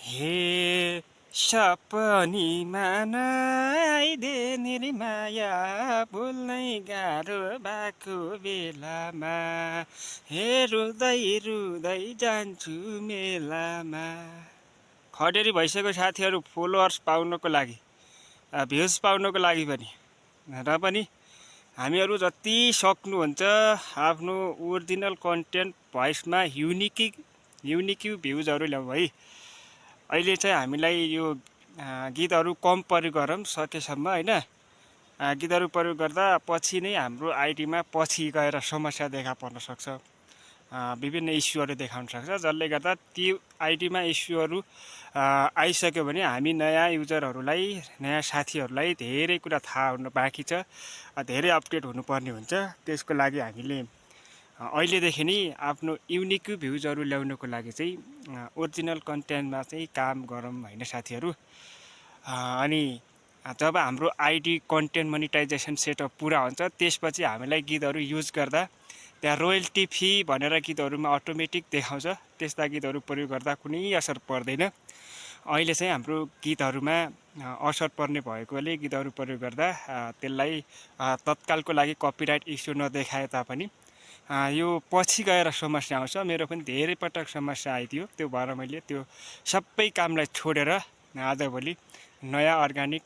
हे सपनीमा नआइदे निर्माया बोल्नै गाह्रो भएको बेलामा हे रुँदै रुँदै जान्छु मेलामा। खडेरी भइसक्यो साथीहरू, फलोअर्स पाउनको लागि, भ्युज पाउनको लागि पनि र पनि हामीहरू जति सक्नुहुन्छ आफ्नो ओरिजिनल कन्टेन्ट भोइसमा युनिक भ्युजहरू ल्याउँ है। अहिले चाहिँ हामीलाई यो गीतहरू कम प्रयोग गरौँ सकेसम्म होइन। गीतहरू प्रयोग गर्दा पछि नै हाम्रो आइडीमा पछि गएर समस्या देखा पर्न सक्छ, विभिन्न इस्युहरू देखाउन सक्छ, जसले गर्दा ती आइडीमा इस्युहरू आइसक्यो भने हामी नयाँ युजरहरूलाई, नयाँ साथीहरूलाई धेरै कुरा थाहा हुनु बाँकी छ, धेरै अपडेट हुनुपर्ने हुन्छ। त्यसको लागि हामीले अहिलेदेखि नै आफ्नो युनिक भ्युजहरू ल्याउनको लागि चाहिँ ओरिजिनल कन्टेन्टमा चाहिँ काम गरौँ होइन साथीहरू। अनि जब हाम्रो आइडी कन्टेन्ट मोनिटाइजेसन सेटअप पुरा हुन्छ त्यसपछि हामीलाई गीतहरू युज गर्दा त्यहाँ रोयल्टी फी भनेर गीतहरूमा अटोमेटिक देखाउँछ। त्यस्ता गीतहरू प्रयोग गर्दा कुनै असर पर्दैन। अहिले चाहिँ हाम्रो गीतहरूमा असर पर्ने भएकोले गीतहरू प्रयोग गर्दा त्यसलाई तत्कालको लागि कपिराइट इस्यु नदेखाए तापनि यो पछि गएर समस्या आउँछ। मेरो पनि धेरै पटक समस्या आइदियो, त्यो भएर मैले त्यो सबै कामलाई छोडेर आजभोलि नयाँ अर्ग्यानिक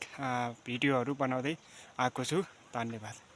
भिडियोहरू बनाउँदै आएको छु। धन्यवाद।